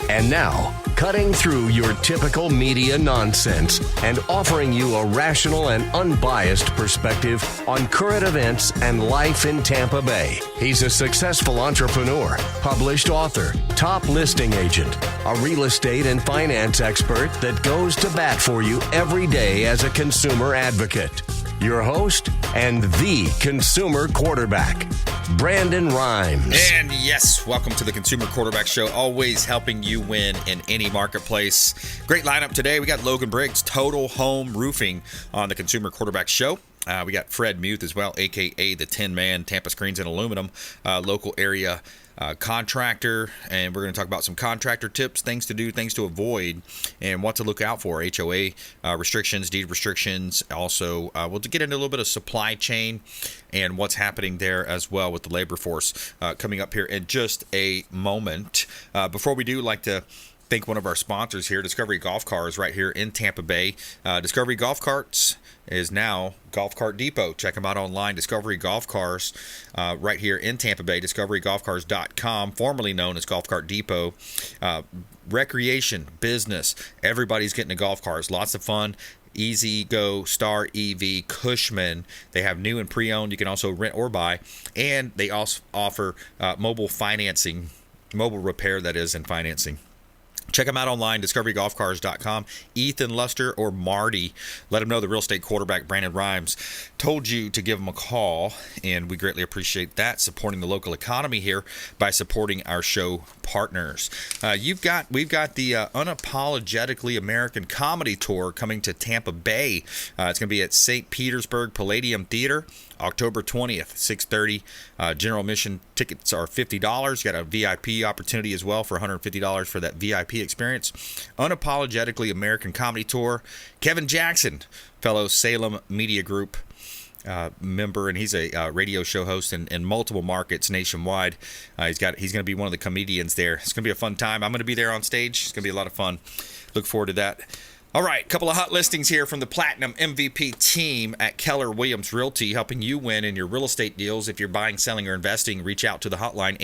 And now, cutting through your typical media nonsense and offering you a rational and unbiased perspective on current events and life in Tampa Bay. He's a successful entrepreneur, published author, top listing agent, a real estate and finance expert that goes to bat for you every day as a consumer advocate. Your host and the consumer quarterback, Brandon Rhymes. And yes, welcome to the Consumer Quarterback Show, always helping you win in any marketplace. Great lineup today. We got Logan Briggs, Total Home Roofing, on the Consumer Quarterback Show. We got Fred Muth as well, a.k.a. the Tin Man, Tampa Screens and Aluminum, local area contractor. And we're going to talk about some contractor tips, things to do, things to avoid, and what to look out for. HOA restrictions, deed restrictions. Also, we'll get into a little bit of supply chain and what's happening there as well with the labor force coming up here in just a moment. Before we do, like to thank one of our sponsors here, Discovery Golf Cars, right here in Tampa Bay. Discovery Golf Carts is now Golf Cart Depot. Check them out online. Discovery Golf Cars, right here in Tampa Bay. DiscoveryGolfCars.com, formerly known as Golf Cart Depot. Recreation, business, everybody's getting a golf cars. Lots of fun. Easy Go, Star EV, Cushman. They have new and pre-owned. You can also rent or buy. And they also offer mobile financing, mobile repair, that is, and financing. Check them out online, DiscoveryGolfCars.com. Ethan, Luster, or Marty, let them know the real estate quarterback, Brandon Rhymes, told you to give them a call, and we greatly appreciate that, supporting the local economy here by supporting our show partners. We've got the Unapologetically American Comedy Tour coming to Tampa Bay. It's going to be at St. Petersburg Palladium Theater, October 20th, 6:30. General admission tickets are $50. You got a VIP opportunity as well for $150 for that VIP experience. Unapologetically American Comedy Tour. Kevin Jackson, fellow Salem Media Group member, and he's a radio show host in multiple markets nationwide. He's going to be one of the comedians there. It's going to be a fun time. I'm going to be there on stage. It's going to be a lot of fun. Look forward to that. All right, a couple of hot listings here from the Platinum MVP team at Keller Williams Realty, helping you win in your real estate deals. If you're buying, selling, or investing, reach out to the hotline,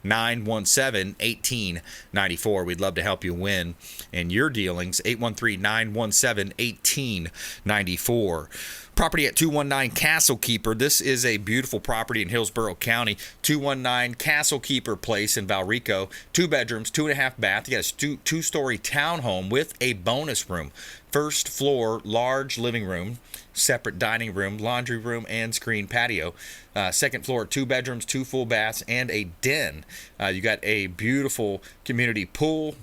813-917-1894. We'd love to help you win in your dealings, 813-917-1894. Property at 219 Castle Keeper. This is a beautiful property in Hillsborough County. 219 Castle Keeper Place in Valrico. 2 bedrooms, 2.5 bath. You got a two-story townhome with a bonus room. First floor, large living room, separate dining room, laundry room, and screen patio. Second floor, 2 bedrooms, 2 full baths, and a den. You got a beautiful community pool.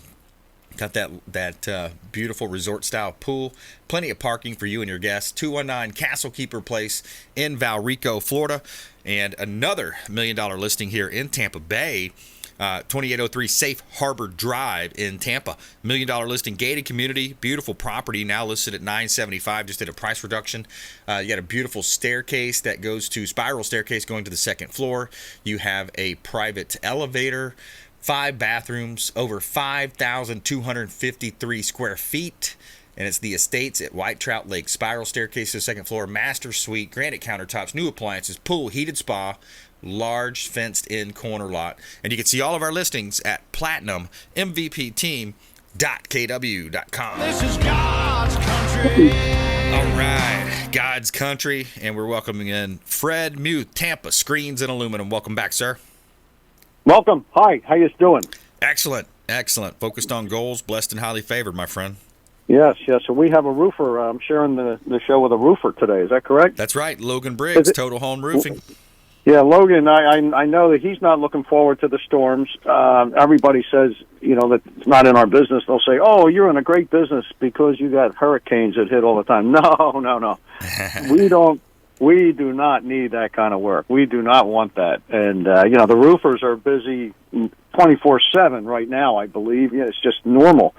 Got that beautiful resort-style pool. Plenty of parking for you and your guests. 219 Castle Keeper Place in Valrico, Florida. And another $1 million listing here in Tampa Bay. 2803 Safe Harbor Drive in Tampa. $1 million listing, gated community, beautiful property, now listed at $975. Just did a price reduction. You got a beautiful staircase that goes to spiral staircase going to the second floor. You have a private elevator. 5 bathrooms, over 5,253 square feet, and it's the Estates at White Trout Lake. Spiral staircase to the second floor, master suite, granite countertops, new appliances, pool, heated spa, large fenced-in corner lot. And you can see all of our listings at PlatinumMVPTeam.kw.com. This is God's country. All right, God's country, and we're welcoming in Fred Muth, Tampa Screens and Aluminum. Welcome back, sir. Welcome. Hi. How you doing? Excellent. Focused on goals, blessed and highly favored, my friend. Yes. So we have a roofer. I'm sharing the show with a roofer today. Is that correct? That's right. Logan Briggs, Total Home Roofing. Yeah, Logan, I know that he's not looking forward to the storms. Everybody says, that it's not in our business. They'll say, oh, you're in a great business because you got hurricanes that hit all the time. No. We do not need that kind of work. We do not want that. And, the roofers are busy 24/7 right now, I believe. Yeah, it's just normal.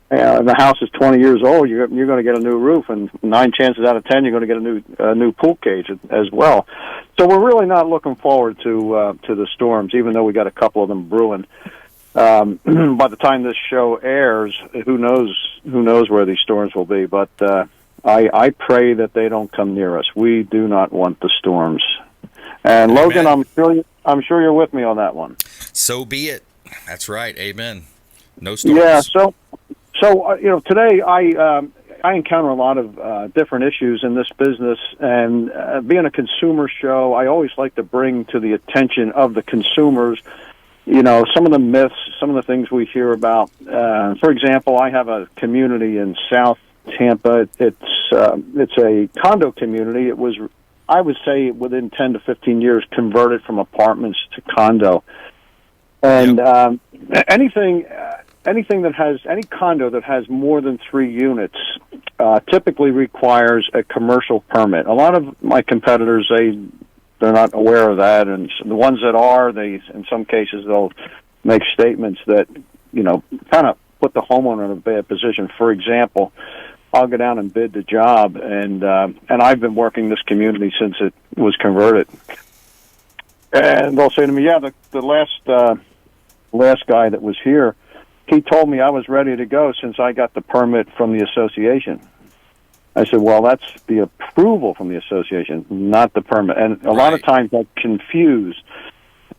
The house is 20 years old. You're going to get a new roof, and 9 chances out of 10 you're going to get a new pool cage as well. So we're really not looking forward to the storms, even though we got a couple of them brewing. By the time this show airs, who knows where these storms will be? But I pray that they don't come near us. We do not want the storms. And Logan, I'm sure you're with me on that one. So be it. That's right. Amen. No storms. Yeah. So today I encounter a lot of different issues in this business, and being a consumer show, I always like to bring to the attention of the consumers, some of the myths, some of the things we hear about. For example, I have a community in South Tampa. It's a condo community. It was, I would say, within 10 to 15 years, converted from apartments to condo. And anything that has any condo that has more than 3 units typically requires a commercial permit. A lot of my competitors, they're not aware of that, and the ones that are, in some cases they'll make statements that kind of put the homeowner in a bad position. For example, I'll go down and bid the job, and I've been working this community since it was converted, and they'll say to me, "Yeah, the last guy that was here, he told me I was ready to go since I got the permit from the association." I said, "Well, that's the approval from the association, not the permit." And a lot of times I'm confused.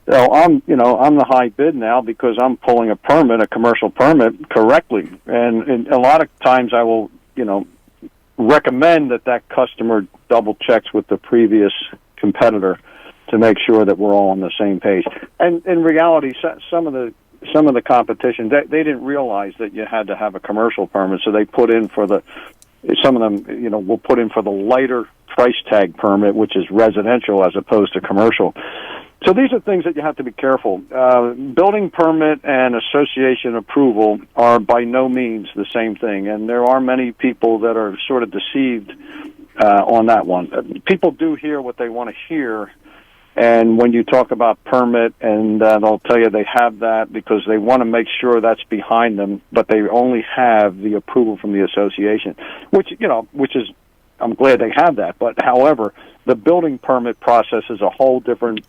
So I'm the high bid now because I'm pulling a commercial permit correctly. And a lot of times I will, recommend that customer double checks with the previous competitor to make sure that we're all on the same page. And in reality, some of the competition, they didn't realize that you had to have a commercial permit, so they put in for some of them, will put in for the lighter price tag permit, which is residential as opposed to commercial. So these are things that you have to be careful. Building permit and association approval are by no means the same thing, and there are many people that are sort of deceived on that one. People do hear what they want to hear, and when you talk about permit, and they'll tell you they have that because they want to make sure that's behind them, but they only have the approval from the association, which is, I'm glad they have that. But however, the building permit process is a whole different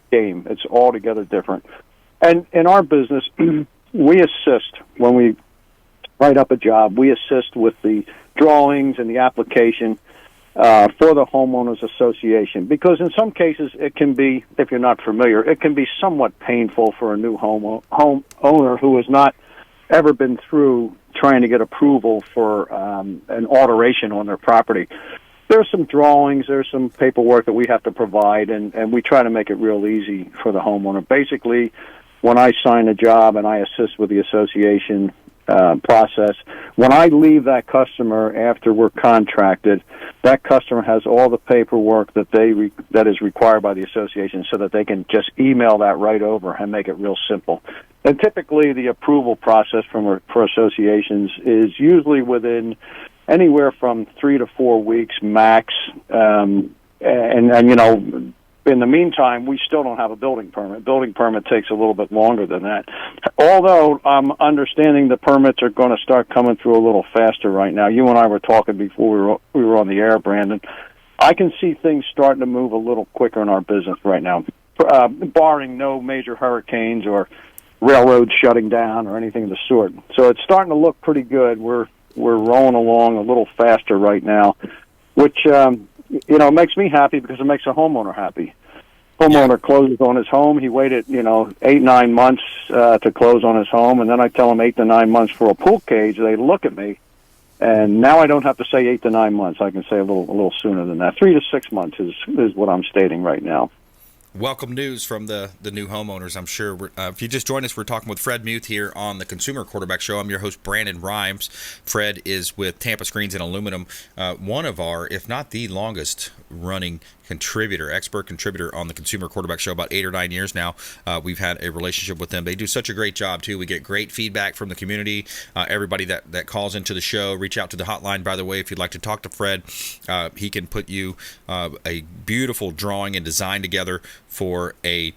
game. It's altogether different. And in our business, we assist when we write up a job. We assist with the drawings and the application for the homeowners association, because in some cases it can be, if you're not familiar, it can be somewhat painful for a new homeowner who has not ever been through trying to get approval for an alteration on their property. There's some drawings, there's some paperwork that we have to provide, and we try to make it real easy for the homeowner. Basically, when I sign a job and I assist with the association process, when I leave that customer after we're contracted, that customer has all the paperwork that is required by the association, so that they can just email that right over and make it real simple. And typically, the approval process for associations is usually within anywhere from 3 to 4 weeks max. And in the meantime, we still don't have a building permit. Building permit takes a little bit longer than that. Although I'm understanding the permits are going to start coming through a little faster right now. You and I were talking before we were on the air, Brandon. I can see things starting to move a little quicker in our business right now, barring no major hurricanes or railroads shutting down or anything of the sort. So it's starting to look pretty good. We're rolling along a little faster right now, which makes me happy because it makes a homeowner happy. Homeowner closes on his home. He waited 8-9 months to close on his home, and then I tell him 8 to 9 months for a pool cage. They look at me, and now I don't have to say 8 to 9 months. I can say a little sooner than that. 3 to 6 months is what I'm stating right now. Welcome news from the new homeowners, I'm sure. If you just joined us, we're talking with Fred Muth here on the Consumer Quarterback Show. I'm your host, Brandon Rhymes. Fred is with Tampa Screens and Aluminum, one of our, if not the longest running expert contributor on the Consumer Quarterback Show, about 8 or 9 years now. We've had a relationship with them. They do such a great job, too. We get great feedback from the community. Everybody that calls into the show, reach out to the hotline, by the way, if you'd like to talk to Fred. He can put you a beautiful drawing and design together for a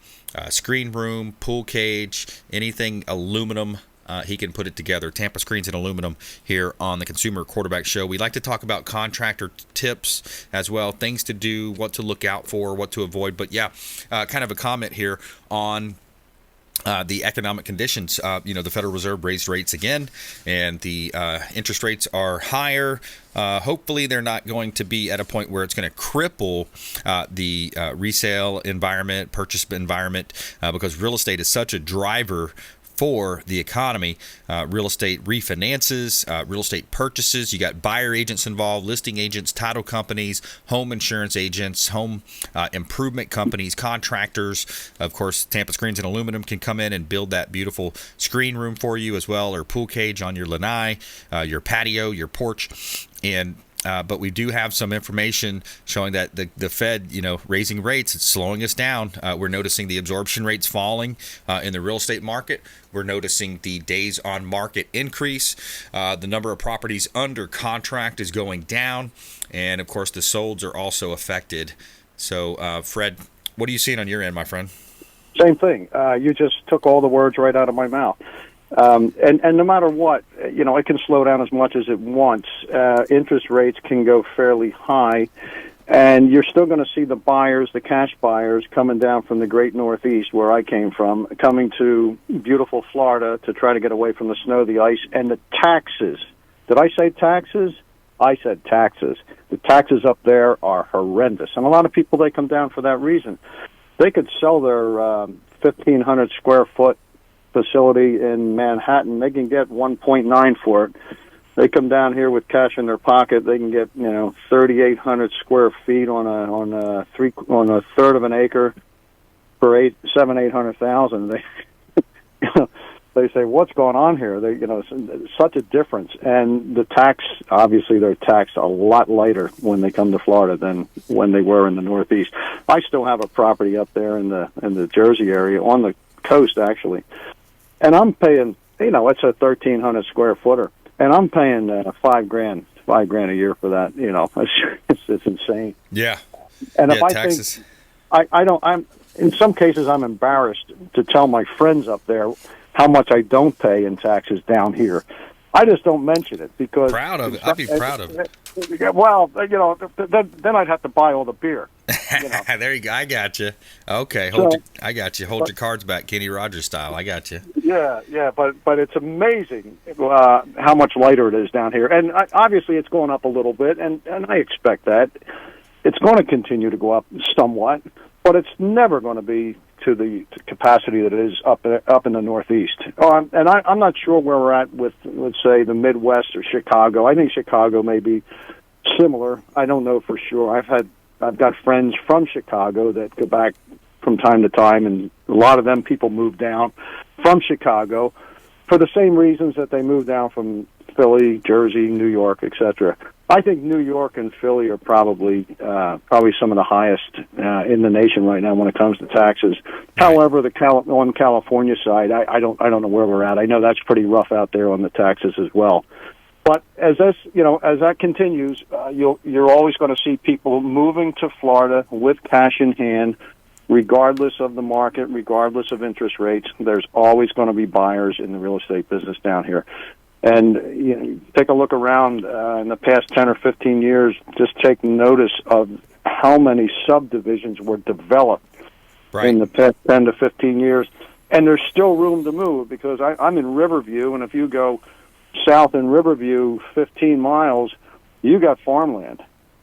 screen room, pool cage, anything aluminum. He can put it together. Tampa Screens and Aluminum here on the Consumer Quarterback Show. We like to talk about contractor tips as well, things to do, what to look out for, what to avoid. But kind of a comment here on the economic conditions. The Federal Reserve raised rates again, and the interest rates are higher. Hopefully, they're not going to be at a point where it's going to cripple the resale environment, purchase environment, because real estate is such a driver for the economy. Real estate refinances, real estate purchases. You got buyer agents involved, listing agents, title companies, home insurance agents, home improvement companies, contractors. Of course, Tampa Screens and Aluminum can come in and build that beautiful screen room for you as well, or pool cage on your lanai, your patio, your porch. And but we do have some information showing that the Fed, raising rates, it's slowing us down. We're noticing the absorption rates falling in the real estate market. We're noticing the days on market increase. The number of properties under contract is going down. And, of course, the solds are also affected. So, Fred, what are you seeing on your end, my friend? Same thing. You just took all the words right out of my mouth. And no matter what, it can slow down as much as it wants. Interest rates can go fairly high, and you're still going to see the buyers, the cash buyers, coming down from the great Northeast, where I came from, coming to beautiful Florida to try to get away from the snow, the ice, and the taxes. Did I say taxes? I said taxes. The taxes up there are horrendous, and a lot of people, they come down for that reason. They could sell their 1,500 square foot facility in Manhattan. They can get 1.9 for it. They come down here with cash in their pocket. They can get 3,800 square feet on a third of an acre for $800,000. They say, what's going on here? Such a difference. And the tax, obviously, they're taxed a lot lighter when they come to Florida than when they were in the Northeast. I still have a property up there in the Jersey area, on the coast actually, and I'm paying, it's a 1,300 square footer, and I'm paying $5,000 a year for that. It's insane. Yeah. And if I taxes. think I'm in some cases I'm embarrassed to tell my friends up there how much I don't pay in taxes down here. I just don't mention it because proud of it. I'd be proud of it. Well, then I'd have to buy all the beer. There you go. I got you. Okay, I got you. Hold your cards back, Kenny Rogers style. I got you. Yeah, but it's amazing how much lighter it is down here, and obviously it's going up a little bit, and I expect that it's going to continue to go up somewhat, but it's never going to be to the capacity that it is up in the Northeast. And I'm not sure where we're at with, let's say, the Midwest or Chicago. I think Chicago may be similar. I don't know for sure. I've got friends from Chicago that go back from time to time, and a lot of them people move down from Chicago for the same reasons that they move down from Philly, Jersey, New York, etc. I think New York and Philly are probably some of the highest in the nation right now when it comes to taxes. However, on California side, I don't know where we're at. I know that's pretty rough out there on the taxes as well. But as that continues, you're always going to see people moving to Florida with cash in hand, regardless of the market, regardless of interest rates. There's always going to be buyers in the real estate business down here. And take a look around in the past 10 or 15 years, just take notice of how many subdivisions were developed in the past 10 to 15 years. And there's still room to move because I'm in Riverview, and if you go south in Riverview 15 miles, you got farmland.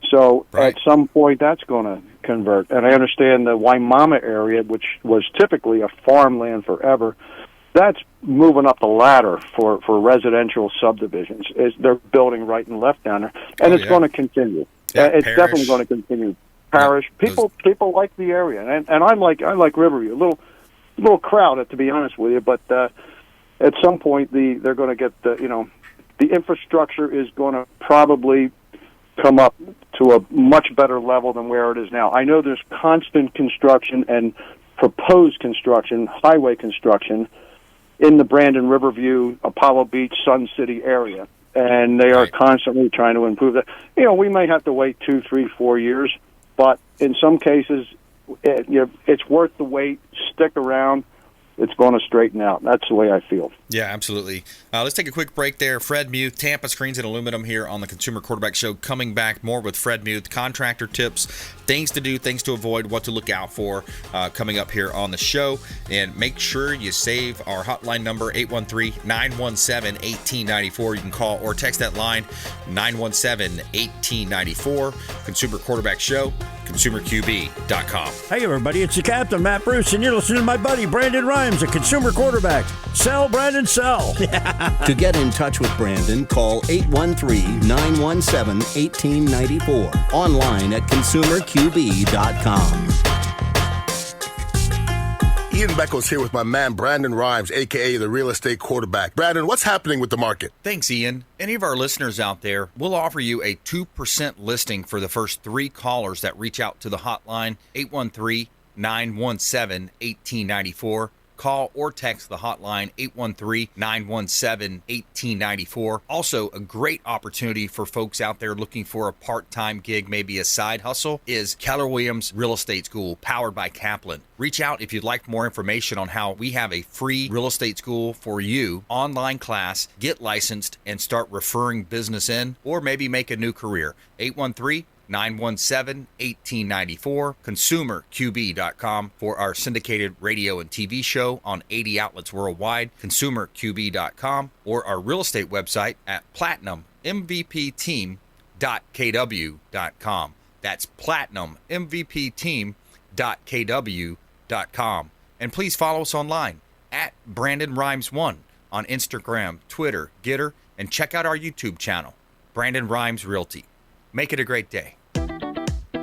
So at some point that's going to convert. And I understand the Waimama area, which was typically a farmland forever, that's moving up the ladder for residential subdivisions. They're building right and left down there, and it's going to continue. It's definitely going to continue. Parish people like the area, and I like Riverview. A little crowded, to be honest with you, but at some point they're going to get the infrastructure is going to probably come up to a much better level than where it is now. I know there's constant construction and proposed construction, highway construction, in the Brandon, Riverview, Apollo Beach, Sun City area, and they are constantly trying to improve that. We may have to wait 2, 3, 4 years, but in some cases, it's worth the wait. Stick around. It's going to straighten out. That's the way I feel. Yeah, absolutely. Let's take a quick break there. Fred Muth, Tampa Screens and Aluminum here on the Consumer Quarterback Show. Coming back more with Fred Muth, contractor tips, things to do, things to avoid, what to look out for coming up here on the show. And make sure you save our hotline number, 813-917-1894. You can call or text that line, 917-1894. Consumer Quarterback Show. consumerqb.com. Hey, everybody, it's the captain, Matt Bruce, and you're listening to my buddy, Brandon Rhymes, a consumer quarterback. Sell, Brandon, sell. To get in touch with Brandon, call 813-917-1894. Online at consumerqb.com. Ian Beckles here with my man Brandon Rhymes, a.k.a. the real estate quarterback. Brandon, what's happening with the market? Thanks, Ian. Any of our listeners out there, we'll offer you a 2% listing for the first 3 callers that reach out to the hotline, 813-917-1894. Call or text the hotline, 813-917-1894. Also, a great opportunity for folks out there looking for a part-time gig, maybe a side hustle, is Keller Williams Real Estate School, powered by Kaplan. Reach out if you'd like more information on how we have a free real estate school for you, online class, get licensed, and start referring business in, or maybe make a new career. 813-917-1894, consumerqb.com for our syndicated radio and TV show on 80 outlets worldwide, consumerqb.com, or our real estate website at platinummvpteam.kw.com. That's platinummvpteam.kw.com. And please follow us online at Brandon Rhymes 1 on Instagram, Twitter, Getter, and check out our YouTube channel, Brandon Rhymes Realty. Make it a great day.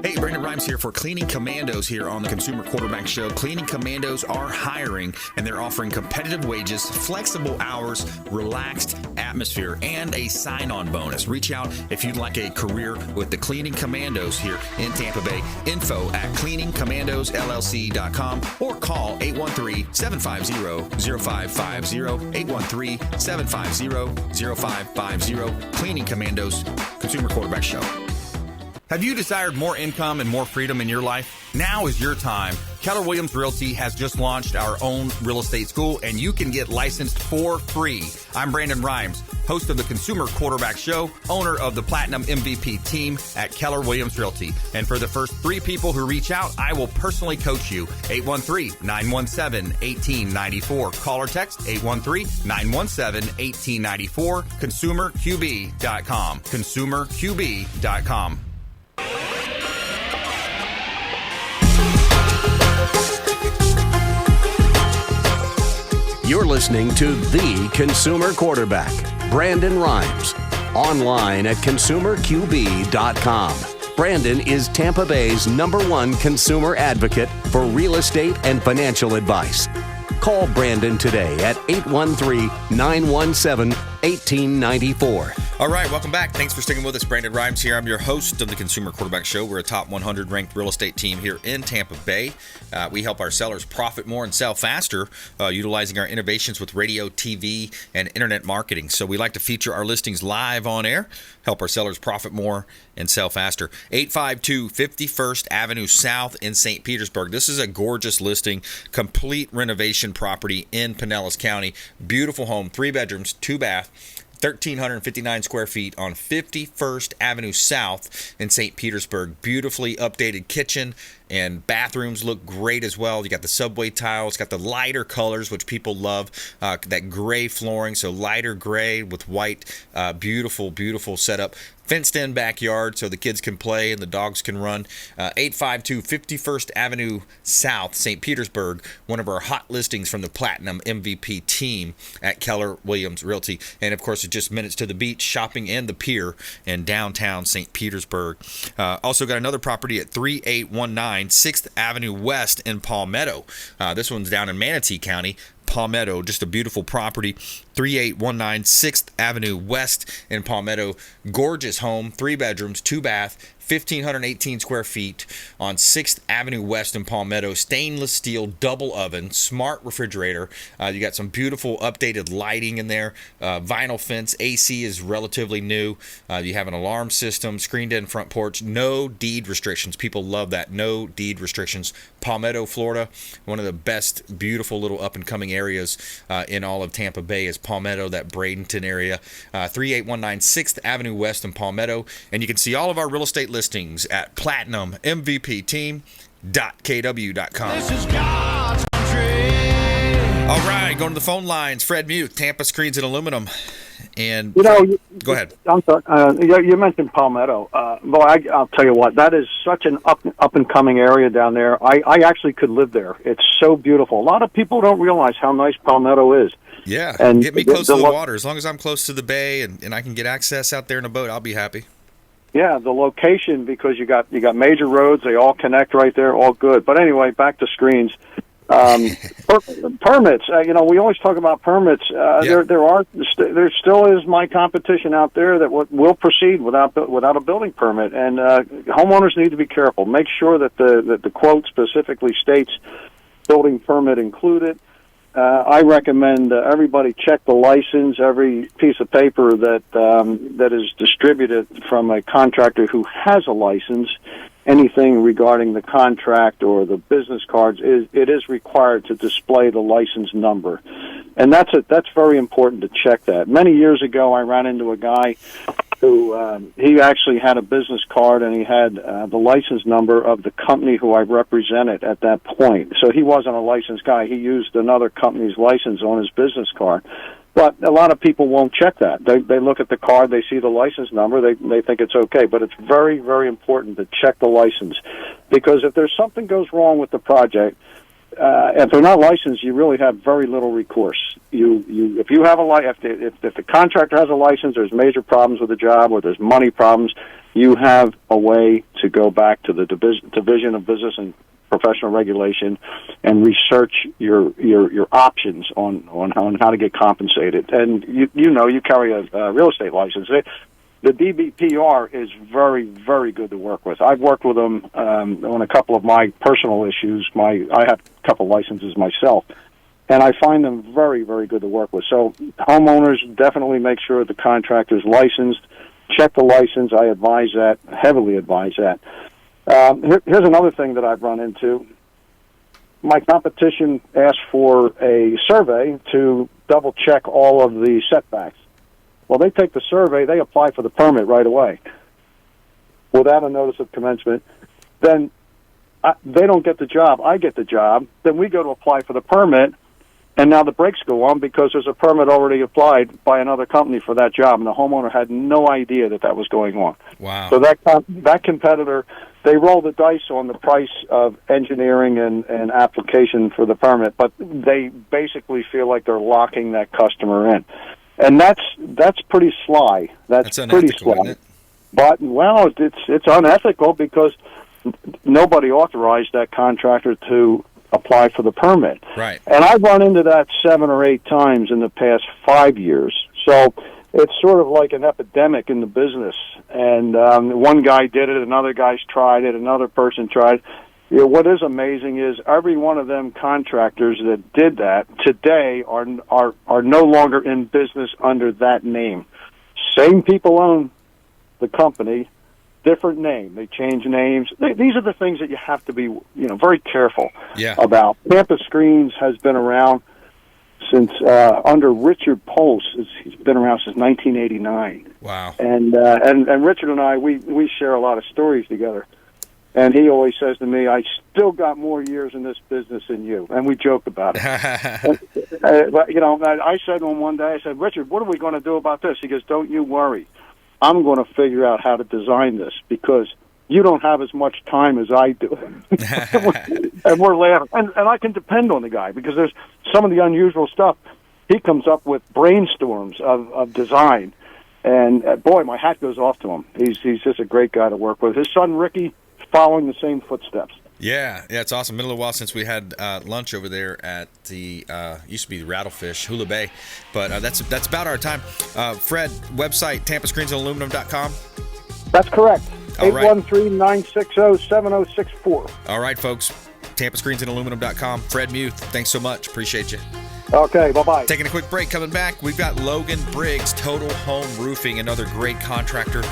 Hey, Brandon Rhymes here for Cleaning Commandos here on the Consumer Quarterback Show. Cleaning Commandos are hiring, and they're offering competitive wages, flexible hours, relaxed atmosphere, and a sign-on bonus. Reach out if you'd like a career with the Cleaning Commandos here in Tampa Bay. Info at cleaningcommandosllc.com or call 813-750-0550, 813-750-0550. Cleaning Commandos, Consumer Quarterback Show. Have you desired more income and more freedom in your life? Now is your time. Keller Williams Realty has just launched our own real estate school, and you can get licensed for free. I'm Brandon Rhymes, host of the Consumer Quarterback Show, owner of the Platinum MVP team at Keller Williams Realty. And for the first 3 people who reach out, I will personally coach you. 813-917-1894. Call or text 813-917-1894. ConsumerQB.com. ConsumerQB.com. You're listening to The Consumer Quarterback, Brandon Rhymes, online at consumerqb.com. Brandon is Tampa Bay's #1 consumer advocate for real estate and financial advice. Call Brandon today at 813-917-1894. All right, welcome back. Thanks for sticking with us. Brandon Rhymes here. I'm your host of the Consumer Quarterback Show. We're a top 100 ranked real estate team here in Tampa Bay. We help our sellers profit more and sell faster, utilizing our innovations with radio, TV, and internet marketing. So we like to feature our listings live on air, help our sellers profit more and sell faster. 852 51st Avenue South in St. Petersburg. This is a gorgeous listing, complete renovation property in Pinellas County. Beautiful home, 3 bedrooms, 2 bath. 1,359 square feet on 51st Avenue South in St. Petersburg. Beautifully updated kitchen and bathrooms look great as well. You got the subway tiles, got the lighter colors, which people love. That gray flooring, so lighter gray with white. Beautiful, beautiful setup. Fenced-in backyard so the kids can play and the dogs can run. 852 51st Avenue South, St. Petersburg, one of our hot listings from the Platinum MVP team at Keller Williams Realty. And, of course, it's just minutes to the beach, shopping, and the pier in downtown St. Petersburg. Also got another property at 3819 6th Avenue West in Palmetto. This one's down in Manatee County. Palmetto, just a beautiful property. 3819 6th Avenue West in Palmetto. Gorgeous home, 3 bedrooms, 2 bath, 1,518 square feet on 6th Avenue West in Palmetto. Stainless steel double oven, smart refrigerator. You got some beautiful updated lighting in there. Vinyl fence. AC is relatively new. You have an alarm system, screened-in front porch. No deed restrictions. People love that. No deed restrictions. Palmetto, Florida, one of the best, beautiful little up-and-coming areas in all of Tampa Bay is Palmetto, that Bradenton area. 3819 6th Avenue West in Palmetto. And you can see all of our real estate listings at platinummvpteam.kw.com. This is God's country. All right, going to the phone lines. Fred Muth, Tampa Screens and Aluminum. And go ahead. I'm sorry. You mentioned Palmetto. I'll tell you what. That is such an up and coming area down there. I actually could live there. It's so beautiful. A lot of people don't realize how nice Palmetto is. Yeah, and get me close to the water. As long as I'm close to the bay and I can get access out there in a boat, I'll be happy. Yeah, the location, because you got major roads, they all connect right there, all good. But anyway, back to screens. Permits. We always talk about permits. There still is my competition out there that will proceed without a building permit, and homeowners need to be careful. Make sure that the quote specifically states building permit included. I recommend everybody check the license, every piece of paper that is distributed from a contractor who has a license. Anything regarding the contract or the business cards it is required to display the license number, and that's very important to check that. Many years ago, I ran into a guy who he actually had a business card and he had the license number of the company who I represented at that point. So he wasn't a licensed guy. He used another company's license on his business card. But a lot of people won't check that. They look at the card, they see the license number, they think it's okay. But it's very, very important to check the license, because if there's something goes wrong with the project, if they're not licensed, you really have very little recourse. If you have if the contractor has a license, there's major problems with the job, or there's money problems, you have a way to go back to the Division of Business and Professional Regulation and research your options on how to get compensated. And you carry a real estate license. The DBPR is very, very good to work with. I've worked with them on a couple of my personal issues. I have a couple licenses myself, and I find them very, very good to work with. So homeowners, definitely make sure the contractor's licensed. Check the license. I advise that, heavily advise that. Here's another thing that I've run into. My competition asked for a survey to double-check all of the setbacks. Well, they take the survey, they apply for the permit right away without a notice of commencement. Then they don't get the job. I get the job. Then we go to apply for the permit, and now the brakes go on because there's a permit already applied by another company for that job, and the homeowner had no idea that was going on. Wow. So that competitor, they roll the dice on the price of engineering and application for the permit, but they basically feel like they're locking that customer in. And that's pretty sly. That's pretty sly. Isn't it? But, well, it's unethical because nobody authorized that contractor to apply for the permit. Right. And I've run into that 7 or 8 times in the past 5 years. So it's sort of like an epidemic in the business. And one guy did it, another guy's tried it, another person tried. What is amazing is every one of them contractors that did that today are no longer in business under that name. Same people own the company, different name. They change names. These are the things that you have to be, very careful about. Tampa Screens has been around since under Richard Pulse. He's been around since 1989. Wow. And Richard and I, we share a lot of stories together. And he always says to me, I still got more years in this business than you. And we joke about it. But, I said to him one day, I said, Richard, what are we going to do about this? He goes, don't you worry. I'm going to figure out how to design this because you don't have as much time as I do. And we're laughing. And I can depend on the guy because there's some of the unusual stuff. He comes up with brainstorms of design. And, boy, my hat goes off to him. He's just a great guy to work with. His son, Ricky, following the same footsteps. Yeah, it's awesome. Been a little while since we had lunch over there at the used to be the Rattlefish, Hula Bay, but that's about our time. Fred, website tampascreensandaluminum.com. That's correct. All right. 813-960-7064. All right, folks. tampascreensandaluminum.com. Fred Muth, thanks so much. Appreciate you. Okay, bye-bye. Taking a quick break. Coming back, we've got Logan Briggs, Total Home Roofing, another great contractor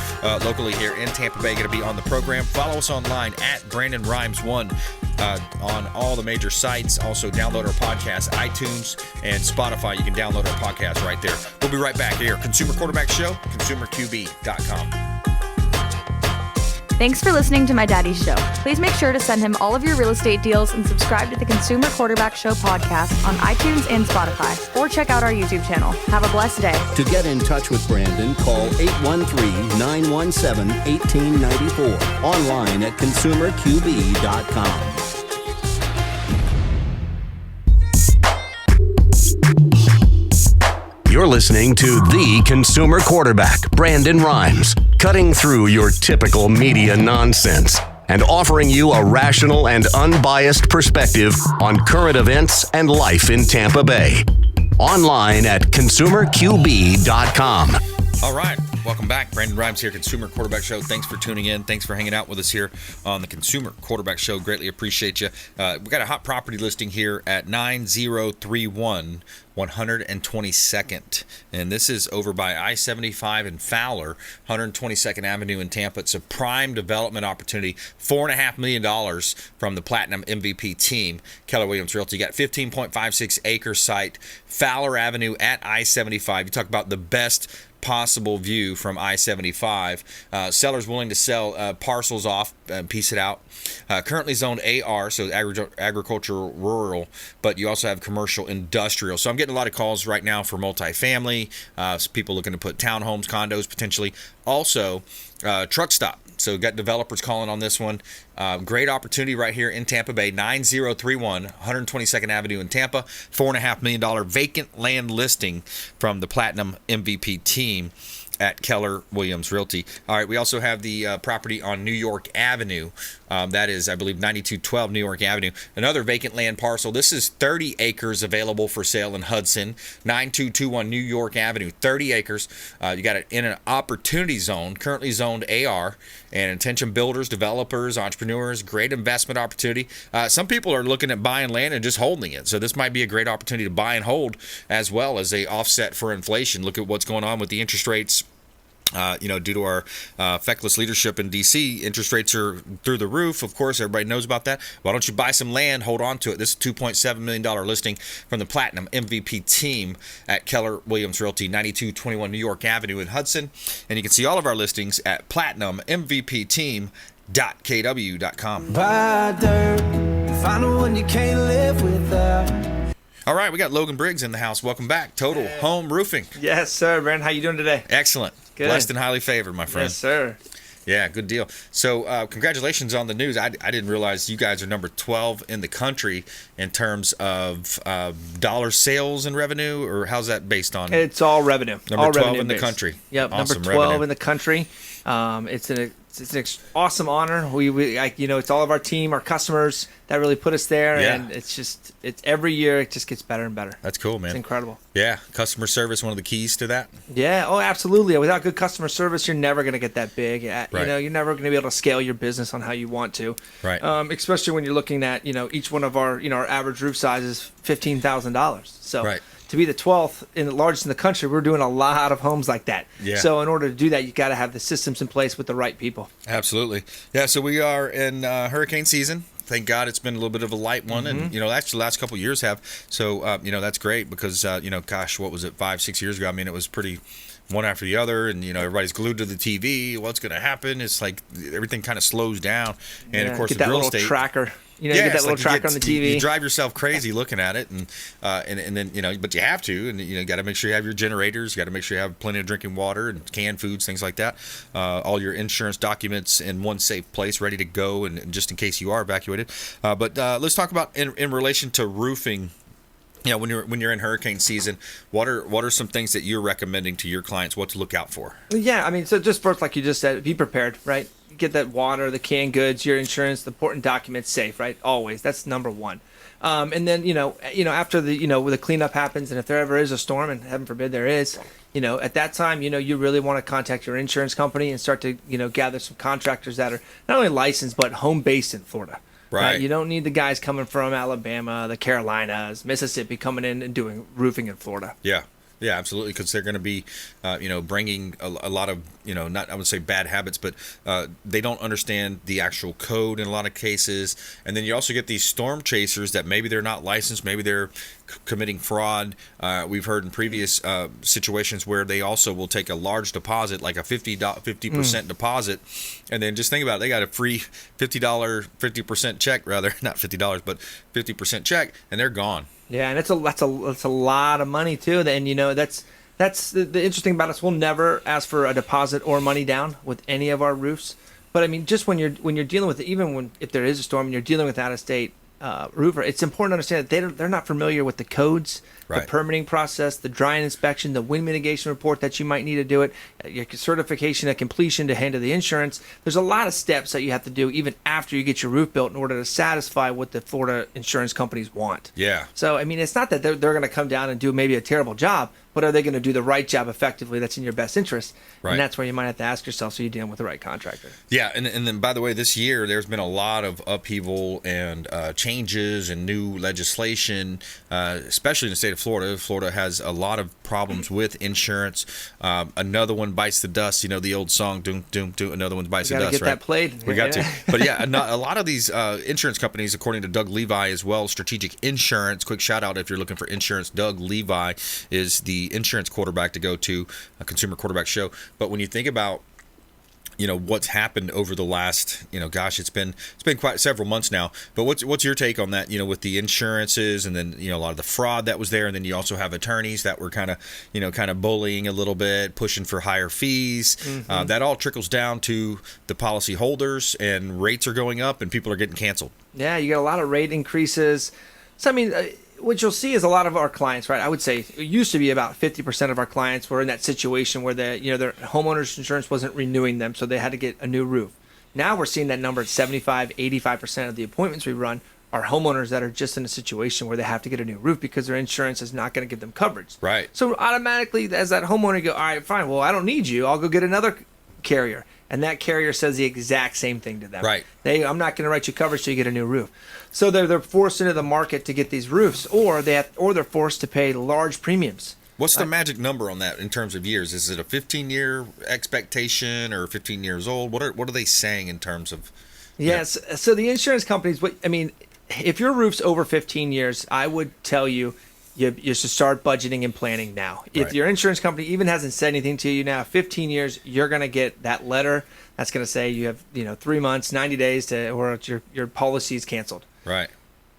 locally here in Tampa Bay, going to be on the program. Follow us online at Brandon Rhymes1 on all the major sites. Also, download our podcast, iTunes and Spotify. You can download our podcast right there. We'll be right back here. Consumer Quarterback Show, consumerqb.com. Thanks for listening to my daddy's show. Please make sure to send him all of your real estate deals and subscribe to the Consumer Quarterback Show podcast on iTunes and Spotify, or check out our YouTube channel. Have a blessed day. To get in touch with Brandon, call 813-917-1894. Online at consumerqb.com. You're listening to the Consumer Quarterback, Brandon Rhymes, cutting through your typical media nonsense and offering you a rational and unbiased perspective on current events and life in Tampa Bay. Online at consumerqb.com. All right. Welcome back. Brandon Rhymes here, Consumer Quarterback Show. Thanks for tuning in. Thanks for hanging out with us here on the Consumer Quarterback Show. Greatly appreciate you. We got a hot property listing here at 9031 122nd. And this is over by I-75 and Fowler, 122nd Avenue in Tampa. It's a prime development opportunity. $4.5 million from the Platinum MVP team, Keller Williams Realty. You got 15.56 acre site, Fowler Avenue at I-75. You talk about the best possible view from I-75. Sellers willing to sell parcels off, piece it out. Currently zoned AR, so agricultural rural, but you also have commercial industrial. So I'm getting a lot of calls right now for multifamily, people looking to put townhomes, condos potentially. Also, truck stop. So got developers calling on this one. Great opportunity right here in Tampa Bay, 9031 122nd Avenue in Tampa. $4.5 million vacant land listing from the Platinum MVP team at Keller Williams Realty. All right, we also have the property on New York Avenue. That is, I believe, 9212 New York Avenue. Another vacant land parcel. This is 30 acres available for sale in Hudson. 9221 New York Avenue, 30 acres. You got it in an opportunity zone, currently zoned AR, and attention builders, developers, entrepreneurs, great investment opportunity. Some people are looking at buying land and just holding it. So this might be a great opportunity to buy and hold as well as a offset for inflation. Look at what's going on with the interest rates. Due to our feckless leadership in D.C., interest rates are through the roof. Of course, everybody knows about that. Why don't you buy some land, hold on to it? This is a $2.7 million listing from the Platinum MVP team at Keller Williams Realty, 9221 New York Avenue in Hudson. And you can see all of our listings at platinummvpteam.kw.com. Buy dirt, find one you can't live without. All right, we got Logan Briggs in the house. Welcome back. Total Home Roofing. Yes, sir, Brandon. How you doing today? Excellent. Good. Blessed and highly favored, my friend. Yes, sir. Yeah, good deal. So congratulations on the news. I didn't realize you guys are number 12 in the country in terms of dollar sales and revenue, or how's that based on? It's all revenue. Number all 12 revenue in the based. country. Yep, Awesome. number 12 revenue. in the country. It's an awesome honor. It's all of our team, our customers that really put us there, Yeah. and it's every year it just gets better and better. That's cool, man. It's incredible. Yeah, customer service, one of the keys to that. Yeah, oh, absolutely. Without good customer service, you're never going to get that big. Right. You're never going to be able to scale your business on how you want to. Right. Especially when you're looking at, each one of our, our average roof size is $15,000. So Right. to be the 12th and the largest in the country, we're doing a lot of homes like that. Yeah. So in order to do that, you got to have the systems in place with the right people. Absolutely. Yeah, so we are in hurricane season. Thank God it's been a little bit of a light one, and actually the last couple of years have. So that's great because gosh, what was it, 5-6 years ago? I mean, it was pretty one after the other, and everybody's glued to the TV. What's going to happen? It's like everything kind of slows down, and of course get the that real little estate tracker. You get that it's little tracker on the TV. You drive yourself crazy looking at it, and then but you have to, and you got to make sure you have your generators. You got to make sure you have plenty of drinking water and canned foods, things like that. All your insurance documents in one safe place, ready to go, and just in case you are evacuated. But let's talk about in relation to roofing. When you're in hurricane season, what are some things that you're recommending to your clients? What to look out for? Yeah, I mean, so just first, like you just said, be prepared, right? Get that water, the canned goods, your insurance, the important documents safe, right? Always. That's number one. And then, after the cleanup happens, and if there ever is a storm, and heaven forbid there is, at that time, you really want to contact your insurance company and start to, gather some contractors that are not only licensed, but home based in Florida. Right. You don't need the guys coming from Alabama, the Carolinas, Mississippi coming in and doing roofing in Florida. Yeah. Yeah, absolutely, because they're going to be, bringing a lot of, not I would say bad habits, but they don't understand the actual code in a lot of cases. And then you also get these storm chasers that maybe they're not licensed, maybe they're committing fraud. We've heard in previous situations where they also will take a large deposit, like a 50% deposit, and then just think about it, they got a free $50% check, rather, not $50, but 50% check, and they're gone. Yeah, and that's a lot of money too. And that's the interesting about us. We'll never ask for a deposit or money down with any of our roofs. But I mean, just when you're dealing with it, even if there is a storm and you're dealing with out of state roofer, it's important to understand that they're not familiar with the codes, the permitting process, the drying inspection, the wind mitigation report that you might need to do it, your certification of completion to handle the insurance. There's a lot of steps that you have to do even after you get your roof built in order to satisfy what the Florida insurance companies want. Yeah. So, I mean, it's not that they're going to come down and do maybe a terrible job, but are they going to do the right job effectively that's in your best interest? Right. And that's where you might have to ask yourself, so you're dealing with the right contractor. Yeah, and then, by the way, this year there's been a lot of upheaval and changes and new legislation, especially in the state of Florida. Florida has a lot of problems with insurance. Another one bites the dust. The old song, doom, doom, doom, another one bites the dust, get right? That played. We got to. But yeah, a lot of these insurance companies, according to Doug Levi as well, Strategic Insurance, quick shout out if you're looking for insurance, Doug Levi is the insurance quarterback to go to, a Consumer Quarterback Show. But when you think about what's happened over the last it's been quite several months now, but what's your take on that, with the insurances, and then a lot of the fraud that was there, and then you also have attorneys that were kind of bullying a little bit, pushing for higher fees. That all trickles down to the policy holders, and rates are going up and people are getting canceled. Yeah, you get a lot of rate increases. So I mean, what you'll see is a lot of our clients, right? I would say it used to be about 50% of our clients were in that situation where their homeowners insurance wasn't renewing them, so they had to get a new roof. Now we're seeing that number at 75, 85% of the appointments we run are homeowners that are just in a situation where they have to get a new roof because their insurance is not going to give them coverage. Right. So automatically, as that homeowner, you go, all right, fine, well, I don't need you. I'll go get another carrier. And that carrier says the exact same thing to them. Right. I'm not going to write you coverage till you get a new roof. So they're forced into the market to get these roofs, or they're forced to pay large premiums. What's the magic number on that in terms of years? Is it a 15-year expectation or 15 years old? What are they saying in terms of? Yes. So the insurance companies, if your roof's over 15 years, I would tell you should start budgeting and planning now. If your insurance company even hasn't said anything to you now, 15 years, you're going to get that letter that's going to say you have 3 months, 90 days or your policy is canceled. Right.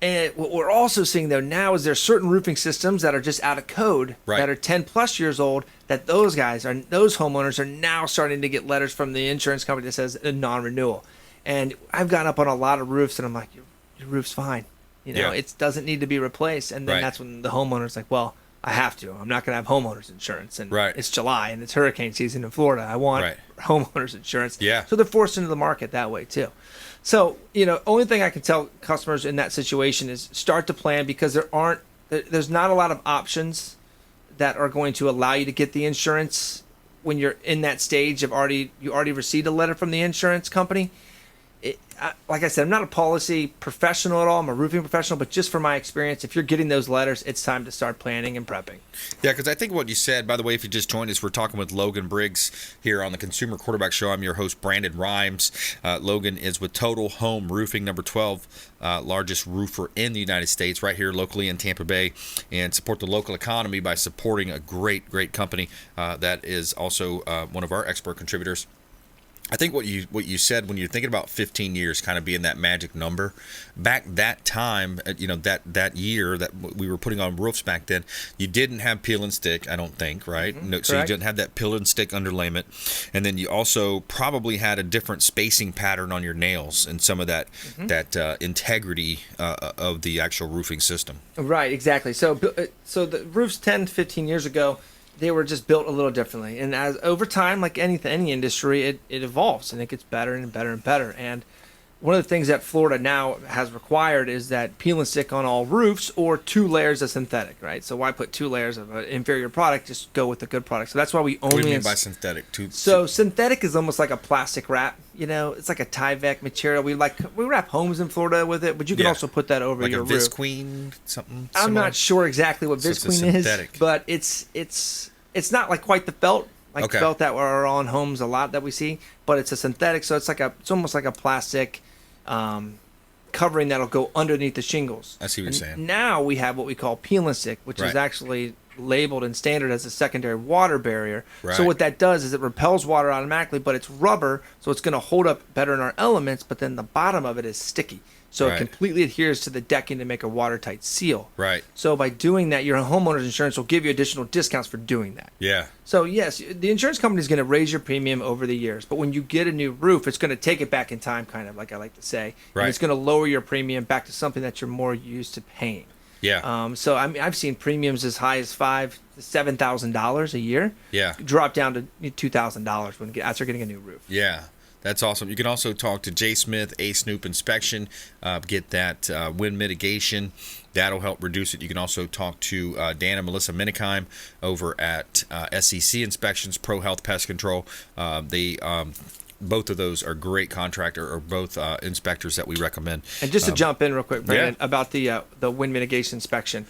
And what we're also seeing though now is there's certain roofing systems that are just out of code that are 10 plus years old, that those homeowners are now starting to get letters from the insurance company that says a non-renewal. And I've gone up on a lot of roofs and I'm like, your roof's fine. It doesn't need to be replaced. And then that's when the homeowner's like, well, I have to. I'm not going to have homeowners insurance. And it's July and it's hurricane season in Florida. I want homeowners insurance. Yeah. So they're forced into the market that way too. So, only thing I can tell customers in that situation is start to plan, because there's not a lot of options that are going to allow you to get the insurance when you're in that stage of you already received a letter from the insurance company. Like I said, I'm not a policy professional at all. I'm a roofing professional, but just from my experience, if you're getting those letters, it's time to start planning and prepping. Yeah, because I think what you said, by the way, if you just joined us, we're talking with Logan Briggs here on the Consumer Quarterback Show. I'm your host, Brandon Rhymes. Logan is with Total Home Roofing, number 12 largest roofer in the United States, right here locally in Tampa Bay, and support the local economy by supporting a great, great company that is also one of our expert contributors. I think what you said when you're thinking about 15 years kind of being that magic number, back that time, that year that we were putting on roofs back then, you didn't have peel and stick, I don't think, right? Mm-hmm. No, so you didn't have that peel and stick underlayment, and then you also probably had a different spacing pattern on your nails and some of that integrity of the actual roofing system. Right, exactly. So the roofs 10, 15 years ago, they were just built a little differently, and as over time, like any industry, it evolves and it gets better and better and better. And one of the things that Florida now has required is that peel and stick on all roofs or 2 layers of synthetic, right? So why put 2 layers of an inferior product? Just go with the good product. So that's why we only... What do you mean by synthetic? So synthetic is almost like a plastic wrap. You know, it's like a Tyvek material. We wrap homes in Florida with it, but you can also put that over your roof. Like a Visqueen, something similar? I'm not sure exactly what Visqueen is, but it's not like quite the felt. Like felt that are on homes a lot that we see, but it's a synthetic, so it's almost like a plastic covering that'll go underneath the shingles. I see what you're saying. Now we have what we call peel and stick, which is actually labeled in standard as a secondary water barrier. Right. So what that does is it repels water automatically, but it's rubber, so it's going to hold up better in our elements, but then the bottom of it is sticky. So it completely adheres to the decking to make a watertight seal. Right. So by doing that, your homeowner's insurance will give you additional discounts for doing that. Yeah. So yes, the insurance company is going to raise your premium over the years, but when you get a new roof, it's going to take it back in time, kind of like I like to say. Right. And it's going to lower your premium back to something that you're more used to paying. Yeah. So I mean, I've seen premiums as high as $5,000 to $7,000 a year. Yeah. Drop down to $2,000 after getting a new roof. Yeah. That's awesome. You can also talk to Jay Smith, A Snoop Inspection, get that wind mitigation. That'll help reduce it. You can also talk to Dan and Melissa Minikheim over at SEC Inspections, Pro Health Pest Control. Both of those are great contractor or both inspectors that we recommend. And just to jump in real quick, Brandon, about the wind mitigation inspection,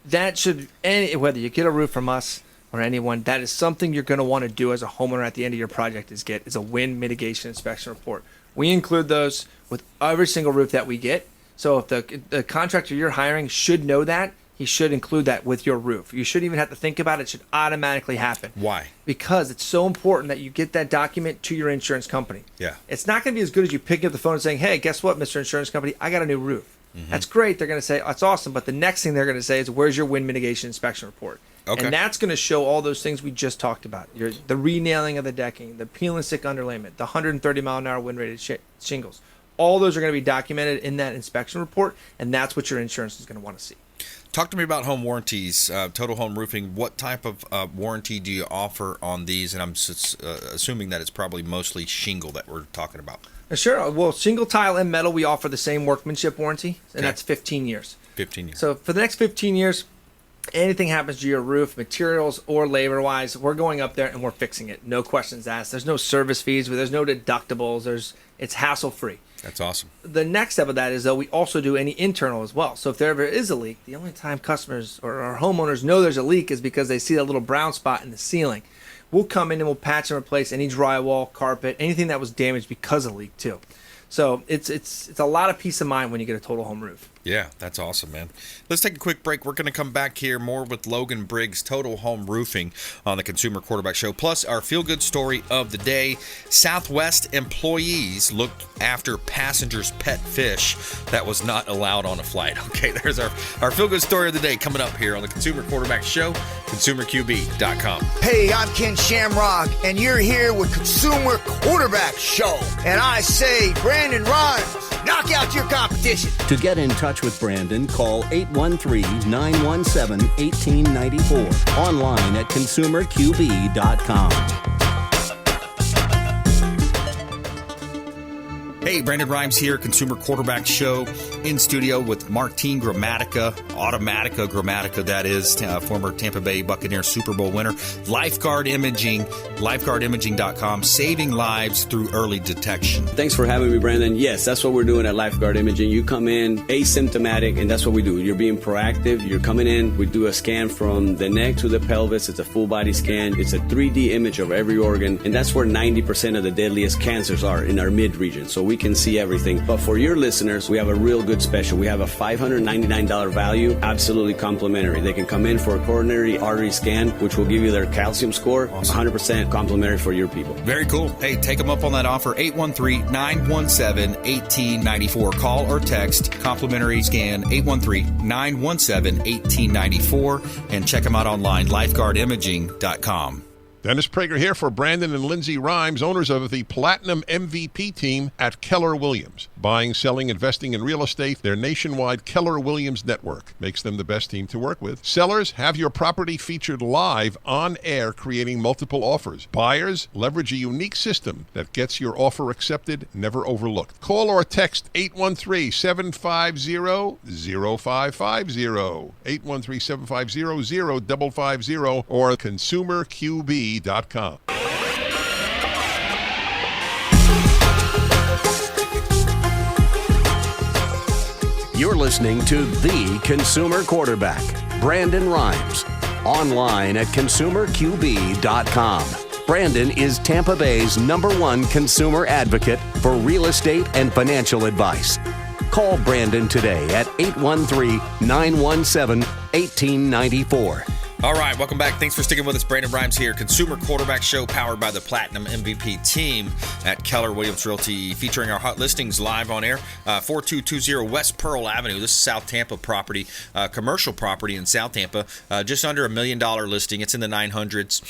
that should, whether you get a roof from us or anyone, that is something you're going to want to do as a homeowner at the end of your project is a wind mitigation inspection report. We include those with every single roof that we get. So if the contractor you're hiring should know that, he should include that with your roof. You shouldn't even have to think about it. It should automatically happen. Why? Because it's so important that you get that document to your insurance company. Yeah. It's not going to be as good as you picking up the phone and saying, hey, guess what, Mr. Insurance Company, I got a new roof. Mm-hmm. That's great. They're going to say, that's awesome. But the next thing they're going to say is, where's your wind mitigation inspection report? Okay. And that's going to show all those things we just talked about. The re-nailing of the decking, the peel and stick underlayment, the 130 mile an hour wind rated shingles. All those are going to be documented in that inspection report, and that's what your insurance is going to want to see. Talk to me about home warranties, Total Home Roofing. What type of warranty do you offer on these? And I'm assuming that it's probably mostly shingle that we're talking about. Sure. Well, shingle, tile, and metal, we offer the same workmanship warranty, and that's 15 years. 15 years. So for the next 15 years, anything happens to your roof, materials or labor-wise, we're going up there and we're fixing it. No questions asked. There's no service fees. There's no deductibles. It's hassle-free. That's awesome. The next step of that is, though, we also do any internal as well. So if there ever is a leak, the only time customers or our homeowners know there's a leak is because they see that little brown spot in the ceiling. We'll come in and we'll patch and replace any drywall, carpet, anything that was damaged because of leak, too. So it's a lot of peace of mind when you get a Total Home roof. Yeah, that's awesome, man. Let's take a quick break. We're going to come back here more with Logan Briggs, Total Home Roofing, on the Consumer Quarterback Show. Plus, our feel-good story of the day. Southwest employees looked after passengers' pet fish that was not allowed on a flight. Okay, there's our feel-good story of the day coming up here on the Consumer Quarterback Show, consumerqb.com. Hey, I'm Ken Shamrock, and you're here with Consumer Quarterback Show. And I say, Brandon Rhymes, knock out your competition. To get in touch with Brandon, call 813-917-1894. Online at consumerqb.com. Hey, Brandon Rhymes here, Consumer Quarterback Show, in studio with Martin Gramatica, that is, former Tampa Bay Buccaneer Super Bowl winner, Lifeguard Imaging, lifeguardimaging.com, saving lives through early detection. Thanks for having me, Brandon. Yes, that's what we're doing at Lifeguard Imaging. You come in asymptomatic, and that's what we do. You're being proactive. You're coming in. We do a scan from the neck to the pelvis. It's a full body scan. It's a 3D image of every organ, and that's where 90% of the deadliest cancers are, in our mid-region. So we can see everything. But for your listeners, we have a real good special. We have a $599 value, absolutely complimentary. They can come in for a coronary artery scan, which will give you their calcium score, 100% complimentary for your people. Very cool. Hey, take them up on that offer, 813-917-1894. Call or text, complimentary scan, 813-917-1894, and check them out online, lifeguardimaging.com. Dennis Prager here for Brandon and Lindsay Rhymes, owners of the Platinum MVP team at Keller Williams. Buying, selling, investing in real estate, their nationwide Keller Williams network makes them the best team to work with. Sellers, have your property featured live on air, creating multiple offers. Buyers, leverage a unique system that gets your offer accepted, never overlooked. Call or text 813-750-0550, 813-750-0550, or consumerqb.com. You're listening to The Consumer Quarterback, Brandon Rhymes, online at consumerqb.com. Brandon is Tampa Bay's #1 consumer advocate for real estate and financial advice. Call Brandon today at 813-917-1894. All right, welcome back. Thanks for sticking with us. Brandon Rhymes here. Consumer Quarterback Show powered by the Platinum MVP team at Keller Williams Realty, featuring our hot listings live on air. 4220 West Pearl Avenue. This is South Tampa property, commercial property in South Tampa. Just under $1 million listing. It's in the 900s,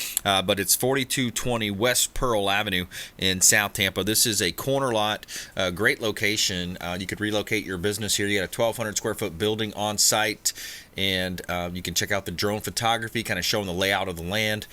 but it's 4220 West Pearl Avenue in South Tampa. This is a corner lot, great location. You could relocate your business here. You got a 1,200 square foot building on site. And you can check out the drone photography, kind of showing the layout of the land.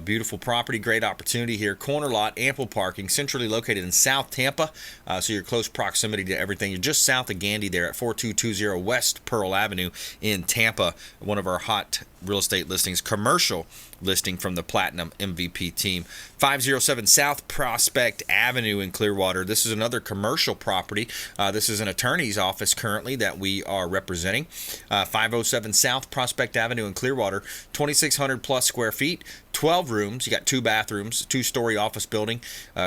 Beautiful property, great opportunity here. Corner lot, ample parking, centrally located in South Tampa, so you're close proximity to everything. You're just south of Gandy there at 4220 West Pearl Avenue in Tampa. One of our hot real estate listings, commercial listing from the Platinum MVP team. 507 South Prospect Avenue in Clearwater. This is another commercial property. This is an attorney's office currently that we are representing. 507 South Prospect Avenue in Clearwater, 2,600 plus square feet, 12 rooms. You got 2 bathrooms, 2-story office building.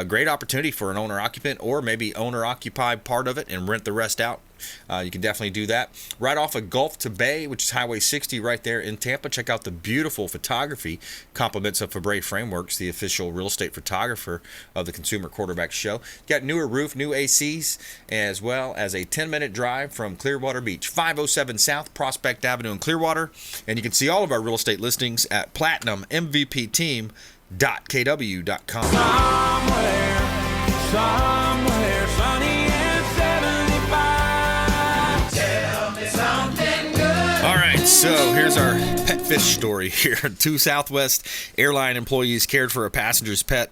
Great opportunity for an owner-occupant, or maybe owner-occupy part of it and rent the rest out. You can definitely do that. Right off of Gulf to Bay, which is Highway 60 right there in Tampa. Check out the beautiful photography. Compliments of Fabre Frameworks, the official real estate photographer of the Consumer Quarterback Show. Got newer roof, new ACs, as well as a 10-minute drive from Clearwater Beach. 507 South Prospect Avenue in Clearwater. And you can see all of our real estate listings at platinummvpteam.kw.com. Somewhere sunny and 75. Tell me something good. All right, so here's our pet fish story here. 2 Southwest airline employees cared for a passenger's pet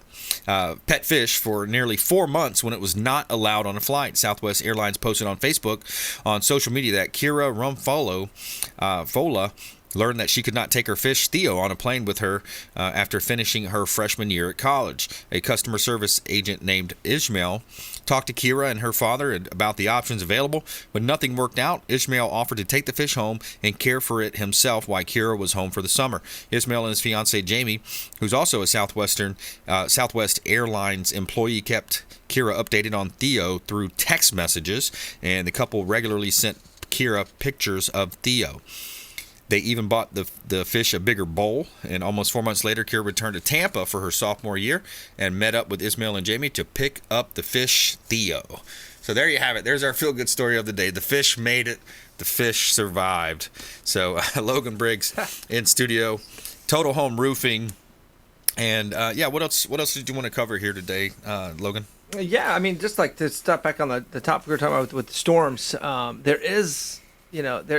fish for nearly 4 months when it was not allowed on a flight. Southwest Airlines posted on Facebook on social media that Kira Fola learned that she could not take her fish Theo on a plane with her after finishing her freshman year at college. A customer service agent named Ishmael talked to Kira and her father about the options available. When nothing worked out, Ishmael offered to take the fish home and care for it himself while Kira was home for the summer. Ishmael and his fiancée Jamie, who's also a Southwest Airlines employee, kept Kira updated on Theo through text messages, and the couple regularly sent Kira pictures of Theo. They even bought the fish a bigger bowl, and almost 4 months later, Kira returned to Tampa for her sophomore year and met up with Ismail and Jamie to pick up the fish Theo. So there you have it. There's our feel-good story of the day. The fish made it. The fish survived. So Logan Briggs in studio, Total Home Roofing, and what else did you want to cover here today, Logan? Yeah, I mean, just like to step back on the topic we were talking about with the storms, there is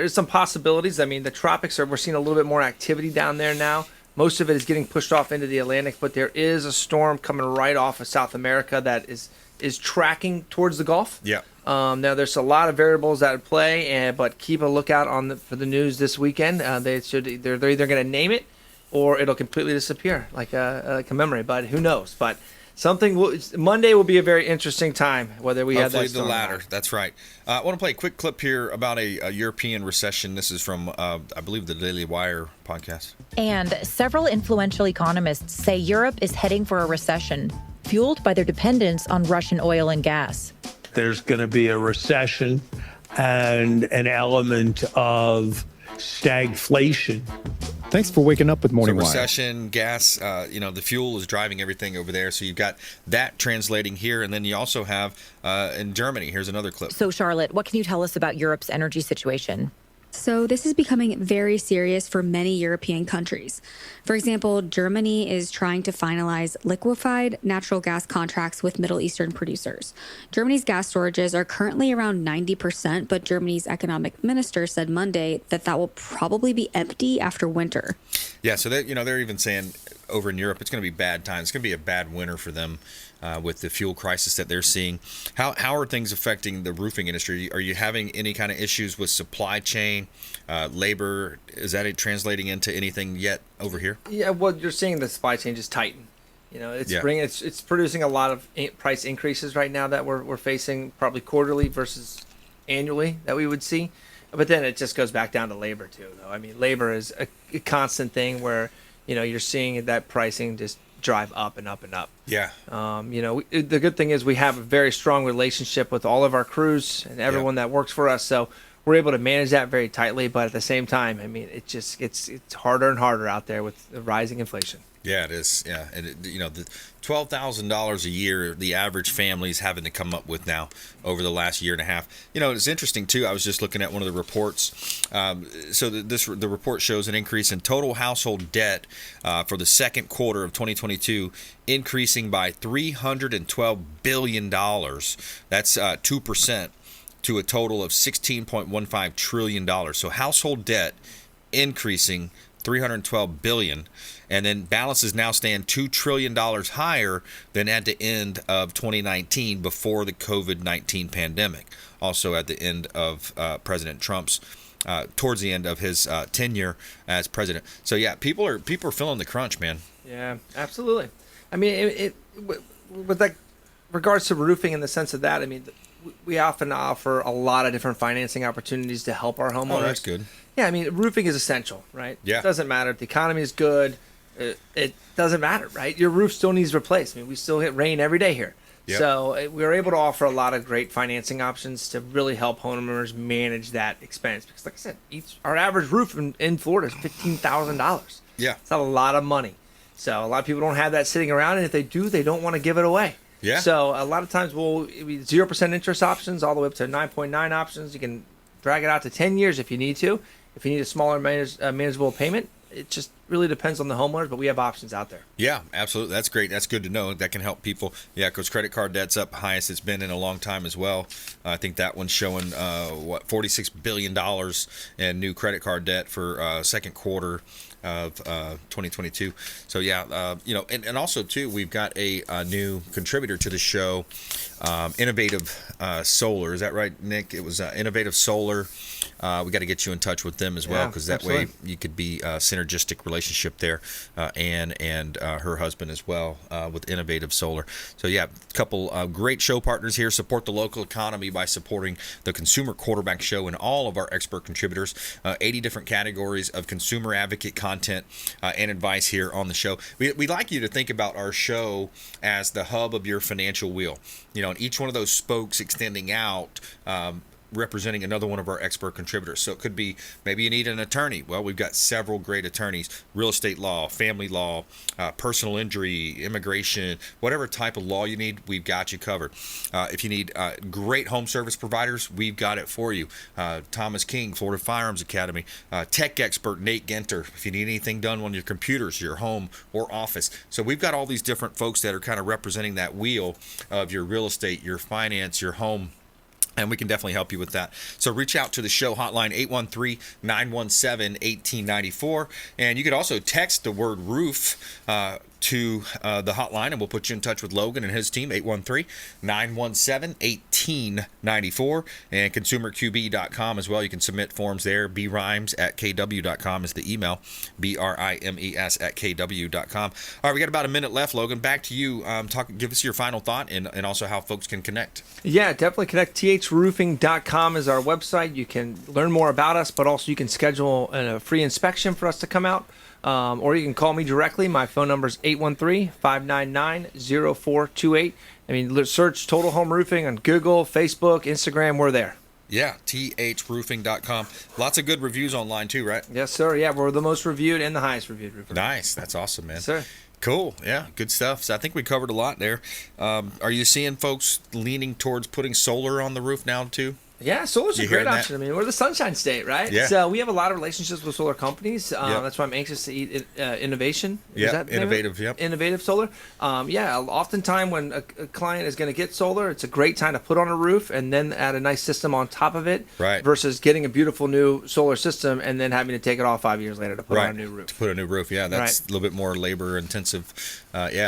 some possibilities. I mean, the tropics we're seeing a little bit more activity down there now. Most of it is getting pushed off into the Atlantic, but there is a storm coming right off of South America that is tracking towards the Gulf. Yeah. Now there's a lot of variables at play, but keep a lookout for the news this weekend. They're either going to name it or it'll completely disappear like a memory. But who knows? But Monday will be a very interesting time, whether we have that storm. Hopefully the latter. That's right. I want to play a quick clip here about a European recession. This is from, I believe, the Daily Wire podcast. And several influential economists say Europe is heading for a recession, fueled by their dependence on Russian oil and gas. There's going to be a recession and an element of stagflation. Thanks for waking up with Morning Wire. Recession, gas, the fuel is driving everything over there. So you've got that translating here. And then you also have in Germany. Here's another clip. So, Charlotte, what can you tell us about Europe's energy situation? So this is becoming very serious for many European countries. For example, Germany is trying to finalize liquefied natural gas contracts with Middle Eastern producers. Germany's gas storages are currently around 90%, but Germany's economic minister said Monday that will probably be empty after winter. Yeah, so they're even saying over in Europe it's going to be bad times. It's going to be a bad winter for them with the fuel crisis that they're seeing. How are things affecting the roofing industry? Are you having any kind of issues with supply chain, labor? Is that translating into anything yet over here? Yeah, well, you're seeing the supply chain just tighten. It's producing a lot of price increases right now that we're facing, probably quarterly versus annually that we would see. But then it just goes back down to labor too, though. I mean, labor is a constant thing where you're seeing that pricing just drive up and up and up. Yeah. The good thing is we have a very strong relationship with all of our crews and everyone that works for us, so we're able to manage that very tightly. But at the same time, I mean, it's harder and harder out there with the rising inflation. Yeah, it is. Yeah, and the $12,000 a year the average family is having to come up with now over the last year and a half. It's interesting too. I was just looking at one of the reports. The report shows an increase in total household debt for the second quarter of 2022, increasing by $312 billion. That's 2%. To a total of $16.15 trillion. So household debt increasing $312 billion, and then balances now stand $2 trillion higher than at the end of 2019 before the COVID-19 pandemic. Also at the end of President Trump's towards the end of his tenure as president. So yeah, people are feeling the crunch, man. Yeah, absolutely. I mean, with that regards to roofing in the sense of that, I mean, we often offer a lot of different financing opportunities to help our homeowners. Oh, that's good. Yeah, I mean, roofing is essential, right? Yeah. It doesn't matter if the economy is good. It doesn't matter, right? Your roof still needs replaced. I mean, we still get rain every day here. Yep. So we were able to offer a lot of great financing options to really help homeowners manage that expense. Because like I said, our average roof in Florida is $15,000. Yeah. It's not a lot of money. So a lot of people don't have that sitting around, and if they do, they don't want to give it away. Yeah. So a lot of times we'll 0% interest options all the way up to 9.9 options. You can drag it out to 10 years if you need to. If you need a smaller manageable payment, it just really depends on the homeowners, but we have options out there. Yeah, absolutely. That's great. That's good to know. That can help people. Yeah, because credit card debt's up highest it's been in a long time as well. I think that one's showing $46 billion in new credit card debt for second quarter of 2022. So yeah, and also too, we've got a new contributor to the show, Innovative Solar. Is that right, Nick? It was Innovative Solar. We got to get you in touch with them as well, because that way you could be a synergistic relationship there, and her husband as well with Innovative Solar. So yeah, a couple great show partners here. Support the local economy by supporting the Consumer Quarterback Show and all of our expert contributors. 80 different categories of consumer advocate content and advice here on the show. We like you to think about our show as the hub of your financial wheel. And each one of those spokes extending out, representing another one of our expert contributors. So it could be maybe you need an attorney. Well, we've got several great attorneys: real estate law, family law, personal injury, immigration, whatever type of law you need, we've got you covered. If you need great home service providers, we've got it for you. Thomas King, Florida Firearms Academy, tech expert Nate Genter, if you need anything done on your computers, your home or office. So we've got all these different folks that are kind of representing that wheel of your real estate, your finance, your home, and we can definitely help you with that. So reach out to the show hotline, 813-917-1894. And you could also text the word roof to the hotline, and we'll put you in touch with Logan and his team, 813-917-1894. And consumerqb.com as well. You can submit forms there. brimes@kw.com is the email. brimes@kw.com. All right, we got about a minute left, Logan. Back to you. Give us your final thought, and also how folks can connect. Yeah, definitely connect. throofing.com is our website. You can learn more about us, but also you can schedule a free inspection for us to come out. Or you can call me directly. My phone number is 813-599-0428. I mean, search Total Home Roofing on Google, Facebook, Instagram. We're there. Yeah, throofing.com. Lots of good reviews online too, right? Yes, sir. Yeah, we're the most reviewed and the highest reviewed roofer. Nice. That's awesome, man. Yes, sir. Cool. Yeah, good stuff. So I think we covered a lot there. Are you seeing folks leaning towards putting solar on the roof now too? Yeah, solar's a You great hearing that? option. I mean, we're the Sunshine State, right? Yeah. So we have a lot of relationships with solar companies. Yep. That's why I'm anxious to eat innovation. Is Yeah, that the name of it? innovative. Yep. Innovative solar. Oftentimes when a client is going to get solar, it's a great time to put on a roof and then add a nice system on top of it. Right. Versus getting a beautiful new solar system and then having to take it off 5 years later to put on a new roof. To put a new roof, yeah, that's Right. a little bit more labor intensive.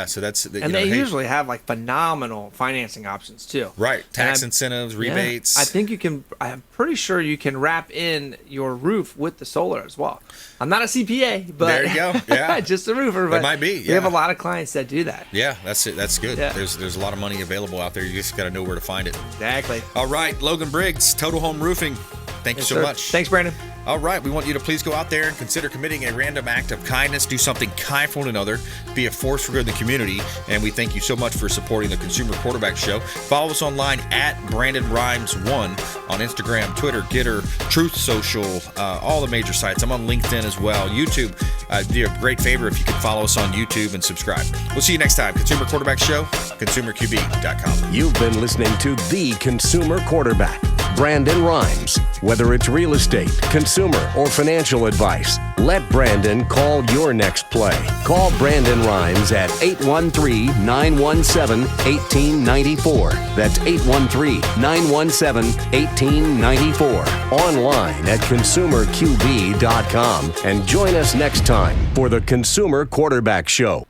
So that's And they usually have like phenomenal financing options too. Right, tax incentives, rebates. I think you can. I'm pretty sure you can wrap in your roof with the solar as well. I'm not a CPA, but there you go. Yeah, just a roofer. It But might be. We Yeah. have a lot of clients that do that. Yeah, that's it. That's good. Yeah. There's a lot of money available out there. You just got to know where to find it. Exactly. All right, Logan Briggs, Total Home Roofing. Thank you Yes, so sir. much. Thanks, Brandon. All right, we want you to please go out there and consider committing a random act of kindness, do something kind for one another, be a force for good in the community, and we thank you so much for supporting the Consumer Quarterback Show. Follow us online at Brandon Rhymes1 on Instagram, Twitter, Getter, Truth Social, all the major sites. I'm on LinkedIn as well. YouTube, do a great favor if you could follow us on YouTube and subscribe. We'll see you next time. Consumer Quarterback Show, ConsumerQB.com. You've been listening to The Consumer Quarterback, Brandon Rhymes. Whether it's real estate, consumer, or financial advice, let Brandon call your next play. Call Brandon Rhymes at 813-917-1894. That's 813-917-1894. Online at ConsumerQB.com. And join us next time for the Consumer Quarterback Show.